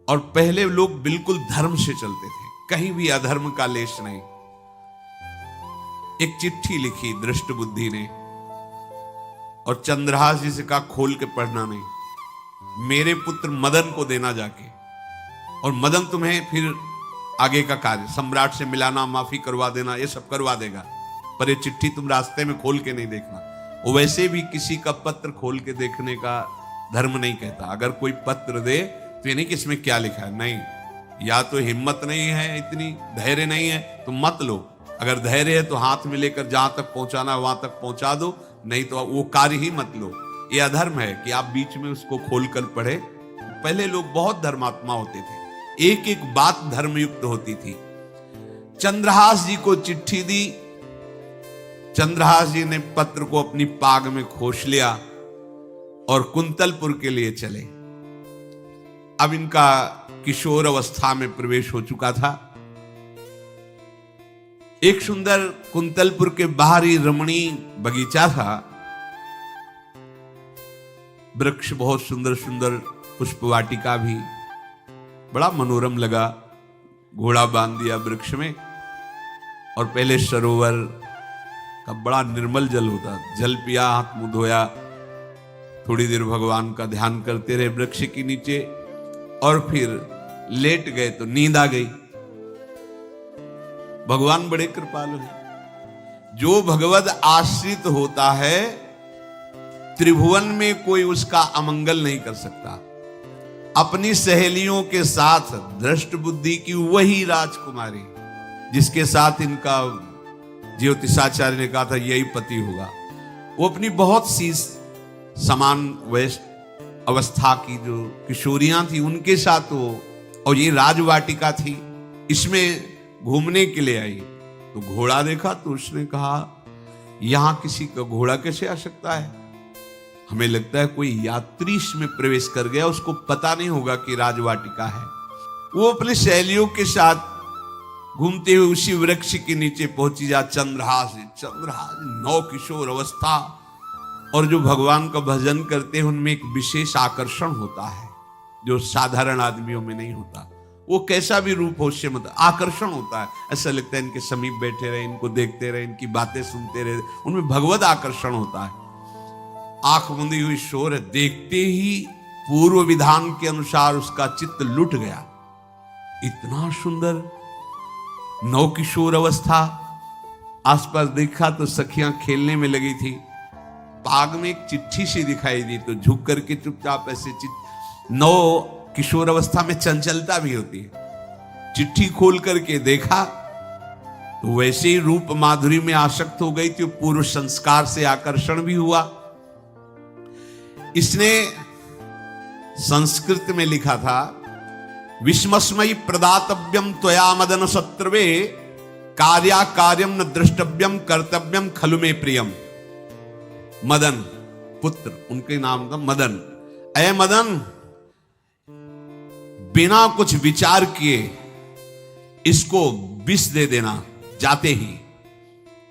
Speaker 1: और पहले लोग बिल्कुल धर्म से चलते थे, कहीं भी अधर्म का लेश नहीं। एक चिट्ठी लिखी दृष्ट बुद्धि ने और चंद्रहास जी से कहा, खोल के पढ़ना नहीं, मेरे पुत्र मदन को देना जाके, और मदन तुम्हें फिर आगे का कार्य, सम्राट से मिलाना, माफी करवा देना, ये सब करवा देगा। पर ये चिट्ठी तुम रास्ते में खोल के नहीं देखना। वो वैसे भी किसी का पत्र खोल के देखने का धर्म नहीं कहता। अगर कोई पत्र दे तो ये नहीं कि इसमें क्या लिखा है, नहीं, या तो हिम्मत नहीं है, इतनी धैर्य नहीं है तो मत लो। अगर धैर्य है तो हाथ में लेकर जहां तक पहुंचाना वहां तक पहुंचा दो, नहीं तो वो कार्य ही मत लो। ये अधर्म है कि आप बीच में उसको खोलकर पढ़े। पहले लोग बहुत धर्मात्मा होते थे, एक एक बात धर्मयुक्त होती थी। चंद्रहास जी को चिट्ठी दी, चंद्रहास जी ने पत्र को अपनी पाग में खोस लिया और कुंतलपुर के लिए चले। अब इनका किशोर अवस्था में प्रवेश हो चुका था। एक सुंदर कुंतलपुर के बाहरी रमणीय बगीचा था, वृक्ष बहुत सुंदर सुंदर, पुष्पवाटिका भी, बड़ा मनोरम लगा। घोड़ा बांध दिया वृक्ष में और पहले सरोवर का बड़ा निर्मल जल होता, जल पिया, हाथ मुंह धोया, थोड़ी देर भगवान का ध्यान करते रहे वृक्ष के नीचे और फिर लेट गए तो नींद आ गई। भगवान बड़े कृपालु हैं। जो भगवद आश्रित होता है त्रिभुवन में कोई उसका अमंगल नहीं कर सकता। अपनी सहेलियों के साथ दृष्ट बुद्धि की वही राजकुमारी जिसके साथ इनका ज्योतिषाचार्य ने कहा था यही पति होगा, वो अपनी बहुत सी समान वयस्क अवस्था की जो किशोरियां थी उनके साथ वो, और ये राजवाटिका थी, इसमें घूमने के लिए आई। तो घोड़ा देखा तो उसने कहा यहां किसी का घोड़ा कैसे आ सकता है, हमें लगता है कोई यात्री इसमें प्रवेश कर गया, उसको पता नहीं होगा कि राजवाटिका है। वो अपने सहेलियों के साथ घूमते हुए उसी वृक्ष के नीचे पहुंची। जा चंद्रहास 9 किशोर अवस्था, और जो भगवान का भजन करते हैं उनमें एक विशेष आकर्षण होता है जो साधारण आदमियों में नहीं होता। वो कैसा भी रूप हो उससे मतलब आकर्षण होता है, ऐसा लगता है इनके समीप बैठे रहे, इनको देखते रहे, इनकी बातें सुनते रहे, उनमें भगवत आकर्षण होता है। आंख मुंदी हुई शोर है, देखते ही पूर्व विधान के अनुसार उसका चित्त लुट गया। इतना सुंदर 9 किशोर अवस्था, आसपास देखा तो सखियां खेलने में लगी थी। पाग में एक चिट्ठी सी दिखाई दी तो झुक करके चुपचाप ऐसे 9 किशोर अवस्था में चंचलता भी होती है। चिट्ठी खोल करके देखा तो वैसे ही रूप माधुरी में आसक्त हो गई थी, पूर्व संस्कार से आकर्षण भी हुआ। इसने संस्कृत में लिखा था विस्मस्मयी प्रदातव्यम त्वया मदन शत्रुवे, कार्या कार्यम न द्रष्टव्यम कर्तव्यम खलु में प्रियम। मदन पुत्र, उनके नाम था मदन। ऐ मदन, बिना कुछ विचार किए इसको विष दे देना जाते ही।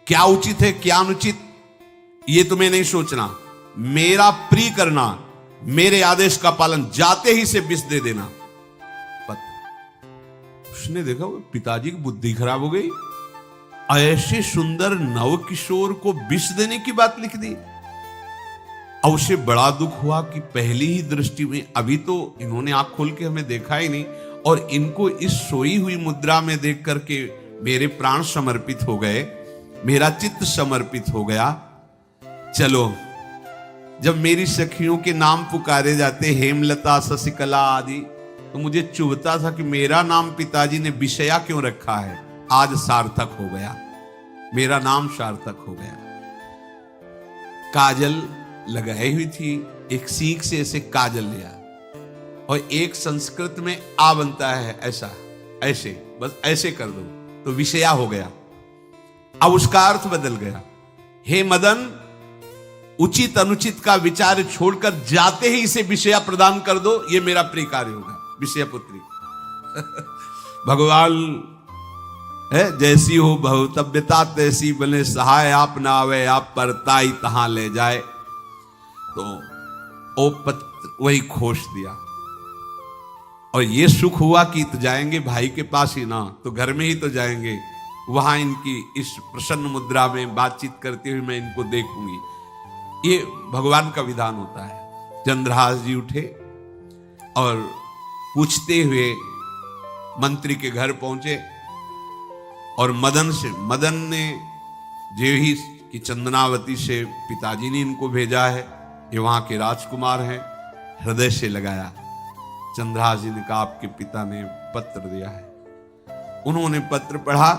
Speaker 1: क्या उचित है क्या अनुचित ये तुम्हें नहीं सोचना, मेरा प्रिय करना, मेरे आदेश का पालन, जाते ही से विष दे देना। पत्र उसने देखा पिताजी की बुद्धि खराब हो गई, ऐसे सुंदर नव किशोर को विष देने की बात लिख दी। अब उसे बड़ा दुख हुआ कि पहली ही दृष्टि में, अभी तो इन्होंने आंख खोल के हमें देखा ही नहीं, और इनको इस सोई हुई मुद्रा में देख करके मेरे प्राण समर्पित हो गए, मेरा चित्त समर्पित हो गया। चलो, जब मेरी सखियों के नाम पुकारे जाते, हेमलता शशिकला आदि, तो मुझे चुभता था कि मेरा नाम पिताजी ने विषया क्यों रखा है। आज सार्थक हो गया, मेरा नाम सार्थक हो गया। काजल लगाई हुई थी, एक सीख से ऐसे काजल लिया, और एक संस्कृत में आ बनता है ऐसा, ऐसे, बस ऐसे कर दो तो विषया हो गया। अब उसका अर्थ बदल गया। हे मदन, उचित अनुचित का विचार छोड़कर जाते ही इसे विषया प्रदान कर दो, ये मेरा प्रिय कार्य होगा। विषया पुत्री भगवान है, जैसी हो भवतव्यता तैसी बने सहाय, आप ना आवे आप परताई तहां ले जाए। तो ओ पत्र वही खोश दिया, और ये सुख हुआ कि तो जाएंगे भाई के पास ही ना, तो घर में ही तो जाएंगे, वहां इनकी इस प्रसन्न मुद्रा में बातचीत करते हुए मैं इनको देखूंगी। ये भगवान का विधान होता है। चंद्रहास जी उठे और पूछते हुए मंत्री के घर पहुंचे, और मदन ने जो ही कि चंदनावती से पिताजी ने इनको भेजा है, ये वहां के राजकुमार हैं, हृदय से लगाया। चंद्रहास जी ने कहा आपके पिता ने पत्र दिया है। उन्होंने पत्र पढ़ा,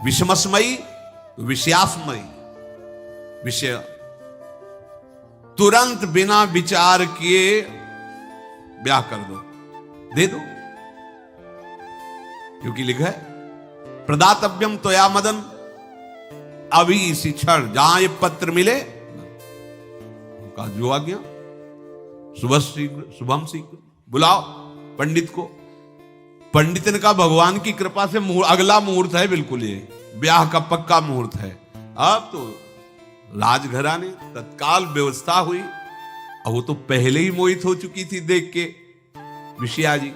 Speaker 1: विषमस्मयी विषयास्मयी, विषय तुरंत बिना विचार किए ब्याह कर दो, दे दो, क्योंकि लिखा है प्रदातव्यम त्वया मदन, अभी इसी क्षण जहां ये पत्र मिले का जो आ गया, सुबह शीघ्र शुभम शीघ्र, बुलाओ पंडित को। पंडित ने कहा भगवान की कृपा से अगला मुहूर्त है, बिल्कुल ये ब्याह का पक्का मुहूर्त है। अब तो राजघराने तत्काल व्यवस्था हुई, और वो तो पहले ही मोहित हो चुकी थी देख के विषया जी।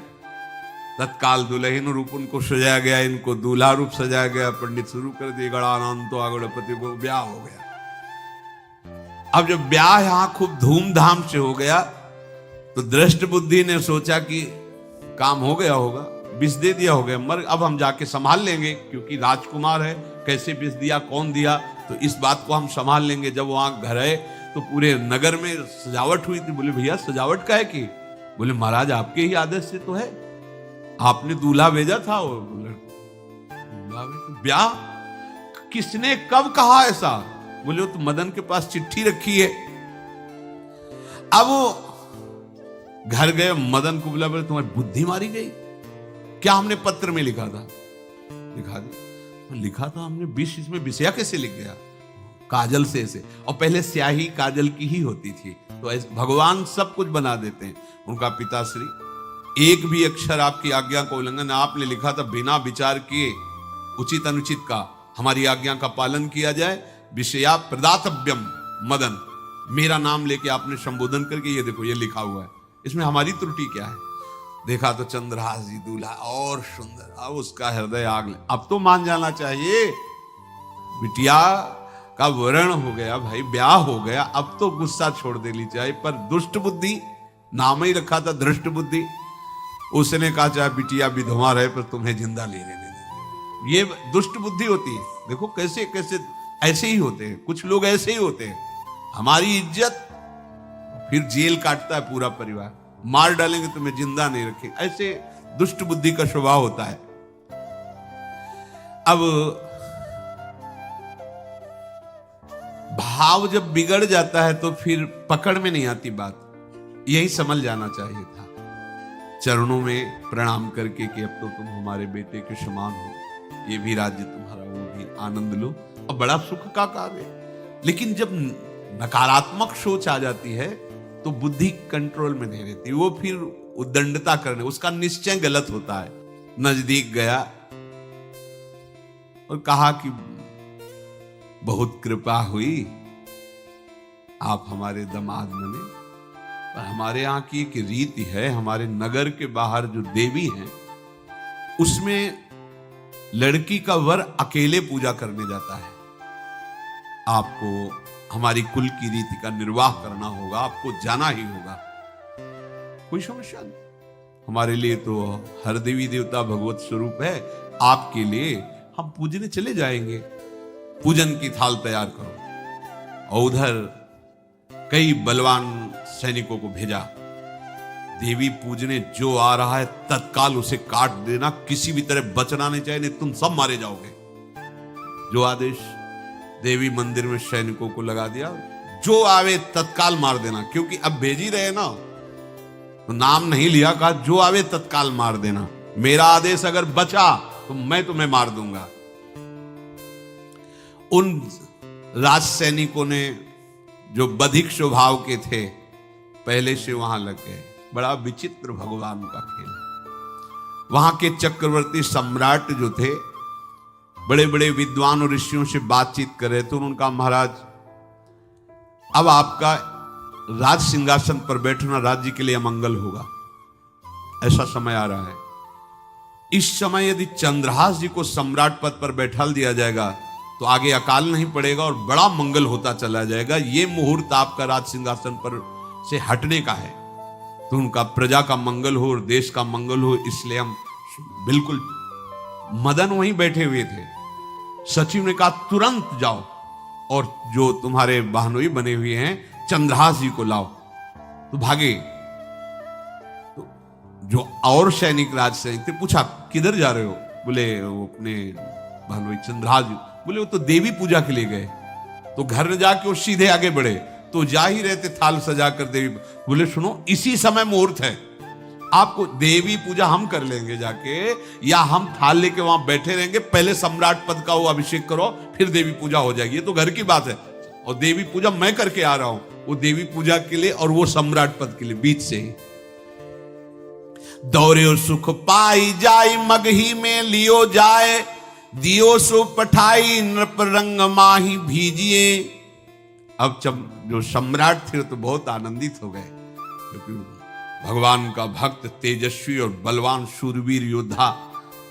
Speaker 1: तत्काल दुल्हन रूप उनको सजाया गया, इनको दूल्हा रूप सजाया गया, पंडित शुरू कर दिए, गणानंद तो गणपति को ब्याह हो गया। अब जब ब्याह यहां खूब धूमधाम से हो गया, तो दृष्ट बुद्धि ने सोचा कि काम हो गया होगा, विष दे दिया हो गया, मर अब हम जाके संभाल लेंगे, क्योंकि राजकुमार है, कैसे विष दिया कौन दिया, तो इस बात को हम संभाल लेंगे। जब वहां घर है तो पूरे नगर में सजावट हुई थी। बोले भैया सजावट का है कि? बोले महाराज आपके ही आदेश से तो है, आपने दूल्हा भेजा था। और बोले ब्याह किसने कब कहा ऐसा? बोले तो मदन के पास चिट्ठी रखी है। अब वो घर गए, मदन को बोला, बोले तुम्हारी बुद्धि मारी गई क्या? हमने पत्र में लिखा था। लिखा था लिखा था हमने, विष इसमें विषया कैसे लिख गया? काजल से ऐसे, और पहले स्याही काजल की ही होती थी, तो भगवान सब कुछ बना देते हैं। उनका पिताश्री एक भी अक्षर आपकी आज्ञा का उल्लंघन, आपने लिखा था बिना विचार किए उचित अनुचित का हमारी आज्ञा का पालन किया जाए। विषया प्रदातव्यम मदन, मेरा नाम लेके आपने संबोधन करके ये देखो ये लिखा हुआ है, इसमें हमारी त्रुटि क्या है? देखा तो चंद्रहास जी दूल्हा और सुंदर, अब उसका हृदय आग ले। अब तो मान जाना चाहिए, बिटिया का वरण हो गया भाई, ब्याह हो गया, अब तो गुस्सा छोड़ देनी चाहिए। पर दुष्ट बुद्धि, नाम ही रखा था दृष्ट बुद्धि, उसने कहा चाहे बिटिया विधवा रहे पर तुम्हें जिंदा ले लेने दे। ये दुष्ट बुद्धि होती है। देखो कैसे कैसे ऐसे ही होते हैं, कुछ लोग ऐसे ही होते हैं, हमारी इज्जत, फिर जेल काटता है पूरा परिवार, मार डालेंगे तुम्हें जिंदा नहीं रखेंगे, ऐसे दुष्ट बुद्धि का स्वभाव होता है। अब भाव जब बिगड़ जाता है तो फिर पकड़ में नहीं आती बात, यही समझ जाना चाहिए था। चरणों में प्रणाम करके कि अब तो तुम हमारे बेटे के समान हो, ये भी राज्य तुम्हारा, वो भी आनंद लो। अब बड़ा सुख का कार्य है। लेकिन जब नकारात्मक सोच आ जाती है तो बुद्धि कंट्रोल में नहीं रहती, वो फिर उद्दंडता करने, उसका निश्चय गलत होता है। नजदीक गया और कहा कि बहुत कृपा हुई, आप हमारे दामाद बने, पर हमारे यहाँ की एक रीति है, हमारे नगर के बाहर जो देवी हैं उसमें लड़की का वर अकेले पूजा करने जाता है। आपको हमारी कुल की रीति का निर्वाह करना होगा, आपको जाना ही होगा। कोई समस्या नहीं, हमारे लिए तो हर देवी देवता भगवत स्वरूप है, आपके लिए हम पूजने चले जाएंगे, पूजन की थाल तैयार करो। और उधर कई बलवान सैनिकों को भेजा, देवी पूजने जो आ रहा है तत्काल उसे काट देना, किसी भी तरह बचना नहीं चाहिए, नहीं तुम सब मारे जाओगे। जो आदेश देवी मंदिर में सैनिकों को लगा दिया, जो आवे तत्काल मार देना, क्योंकि अब भेज ही रहे ना, तो नाम नहीं लिया, कहा जो आवे तत्काल मार देना, मेरा आदेश अगर बचा तो मैं तुम्हें मार दूंगा। उन राज सैनिकों ने जो बधिक स्वभाव के थे पहले से वहां लग गए। बड़ा विचित्र भगवान का खेल। वहां के चक्रवर्ती सम्राट जो थे बड़े बड़े विद्वान और ऋषियों से बातचीत कर रहे थे। उनका महाराज अब आपका राज सिंहासन पर बैठना राज्य के लिए अमंगल होगा, ऐसा समय आ रहा है। इस समय यदि चंद्रहास जी को सम्राट पद पर बैठा दिया जाएगा तो आगे अकाल नहीं पड़ेगा और बड़ा मंगल होता चला जाएगा। ये मुहूर्त आपका राज सिंहासन पर से हटने का है, तो उनका प्रजा का मंगल हो और देश का मंगल हो, इसलिए हम बिल्कुल। मदन वहीं बैठे हुए थे। सचिव ने कहा तुरंत जाओ और जो तुम्हारे बहनोई बने हुए हैं चंद्रहास जी को लाओ। तो भागे। तो जो और सैनिक राज सैनिक थे पूछा किधर जा रहे हो? बोले वो अपने बहनोई चंद्रहास जी। बोले वो तो देवी पूजा के लिए गए। तो घर में जाके वो सीधे आगे बढ़े, तो जा ही रहते थाल सजाकर देवी। बोले सुनो इसी समय मुहूर्त है, आपको देवी पूजा हम कर लेंगे जाके, या हम थाल लेके वहां बैठे रहेंगे, पहले सम्राट पद का वो अभिषेक करो फिर देवी पूजा हो जाएगी। ये तो घर की बात है, और देवी पूजा मैं करके आ रहा हूं, वो देवी पूजा के लिए और वो सम्राट पद के लिए बीच से ही। दौरे सुख पाई जाय मगही में लियो जाए, दियो सो पठाई नृप रंग माही भीजिए। अब जब जो सम्राट थे तो बहुत आनंदित हो गए, क्योंकि भगवान का भक्त तेजस्वी और बलवान शूरवीर योद्धा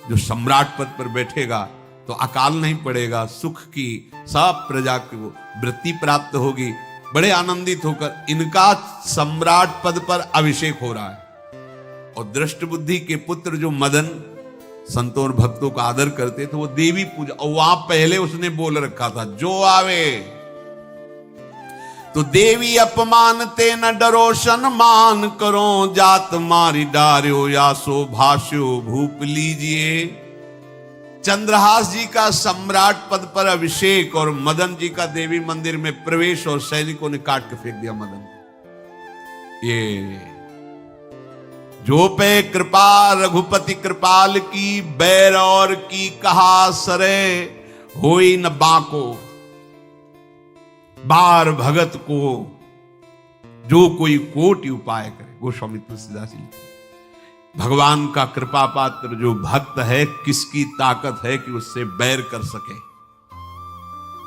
Speaker 1: जो सम्राट पद पर बैठेगा तो अकाल नहीं पड़ेगा, सुख की सब प्रजा को वृत्ति प्राप्त होगी। बड़े आनंदित होकर इनका सम्राट पद पर अभिषेक हो रहा है। और दृष्ट बुद्धि के पुत्र जो मदन संतों और भक्तों का आदर करते थे, वो देवी पूजा, और वहां पहले उसने बोल रखा था जो आवे तो देवी अपमान ते न डरो सम्मान करो, जात मारी डार्यो या सो भाष्यो भूप लीजिए। चंद्रहास जी का सम्राट पद पर अभिषेक और मदन जी का देवी मंदिर में प्रवेश, और सैनिकों ने काट के फेंक दिया मदन। ये जो पे कृपा रघुपति कृपाल की, बैर और की कहा सरे होई न बाको। बार भगत को जो कोई कोटि उपाय करे। गोस्वामी तुलसीदास जी, भगवान का कृपा पात्र जो भक्त है, किसकी ताकत है कि उससे बैर कर सके?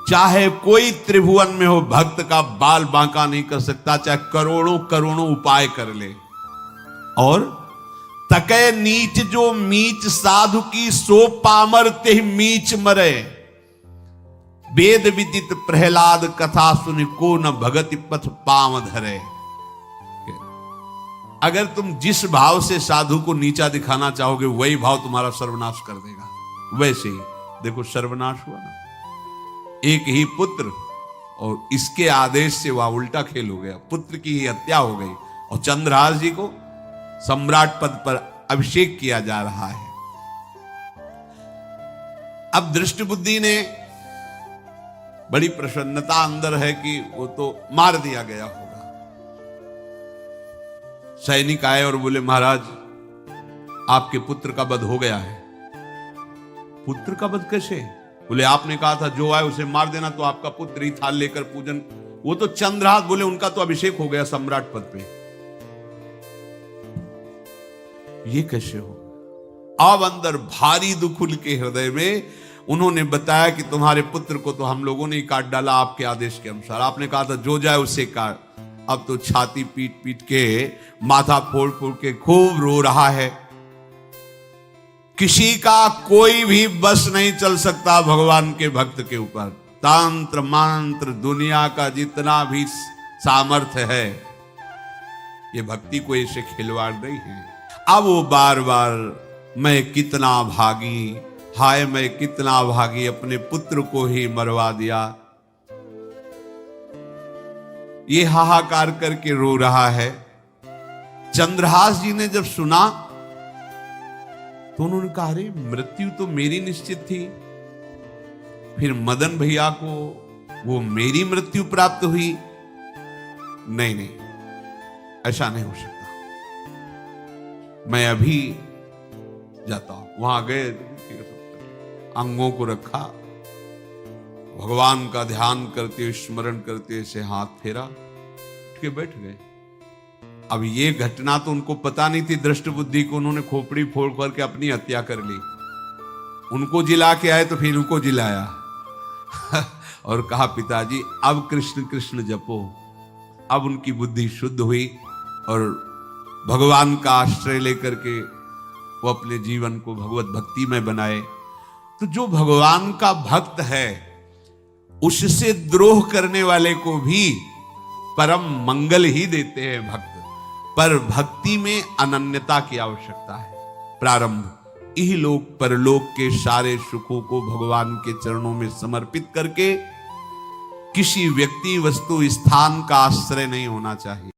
Speaker 1: चाहे कोई त्रिभुवन में हो, भक्त का बाल बांका नहीं कर सकता, चाहे करोड़ों करोड़ों उपाय कर ले। और तके नीच जो मीच साधु की, सो पामर ते मीच मरे। वेद विदित प्रहलाद कथा सुनि, को न भगति पथ पाम धरे। अगर तुम जिस भाव से साधु को नीचा दिखाना चाहोगे वही भाव तुम्हारा सर्वनाश कर देगा। वैसे ही देखो सर्वनाश हुआ ना, एक ही पुत्र और इसके आदेश से वह उल्टा खेल हो गया, पुत्र की ही हत्या हो गई और चंद्रहास जी को सम्राट पद पर अभिषेक किया जा रहा है। अब दृष्ट बुद्धि ने बड़ी प्रसन्नता अंदर है कि वो तो मार दिया गया होगा। सैनिक आए और बोले महाराज आपके पुत्र का वध हो गया है। पुत्र का वध कैसे? बोले आपने कहा था जो आए उसे मार देना, तो आपका पुत्र ही थाल लेकर पूजन, वो तो चंद्रहास, बोले उनका तो अभिषेक हो गया सम्राट पद पे। ये कैसे हो? अब अंदर भारी दुख उनके हृदय में, उन्होंने बताया कि तुम्हारे पुत्र को तो हम लोगों ने ही काट डाला आपके आदेश के अनुसार, आपने कहा था जो जाए उसे काट। अब तो छाती पीट पीट के, माथा फोड़ फोड़ के खूब रो रहा है। किसी का कोई भी बस नहीं चल सकता भगवान के भक्त के ऊपर। तंत्र मंत्र दुनिया का जितना भी सामर्थ्य है, ये भक्ति को ऐसे खिलवाड़ नहीं है। अब वो बार बार मैं कितना भागी, हाय मैं कितना भागी, अपने पुत्र को ही मरवा दिया, ये हाहाकार करके रो रहा है। चंद्रहास जी ने जब सुना तो उन्होंने कहा अरे मृत्यु तो मेरी निश्चित थी, फिर मदन भैया को वो मेरी मृत्यु प्राप्त हुई। नहीं नहीं, ऐसा नहीं हो सकता, मैं अभी जाता हूं। वहां गए, अंगों को रखा, भगवान का ध्यान करते हुए स्मरण करते हुए से हाथ फेरा, उठ के बैठ गए। अब ये घटना तो उनको पता नहीं थी, दृष्ट बुद्धि को उन्होंने खोपड़ी फोड़ करके अपनी हत्या कर ली। उनको जिला के आए तो फिर उनको जिलाया और कहा पिताजी अब कृष्ण कृष्ण जपो। अब उनकी बुद्धि शुद्ध हुई और भगवान का आश्रय लेकर के वो अपने जीवन को भगवत भक्ति में बनाए। तो जो भगवान का भक्त है उससे द्रोह करने वाले को भी परम मंगल ही देते हैं भक्त, पर भक्ति में अनन्यता की आवश्यकता है। प्रारंभ इहलोक परलोक के सारे सुखों को भगवान के चरणों में समर्पित करके किसी व्यक्ति वस्तु स्थान का आश्रय नहीं होना चाहिए।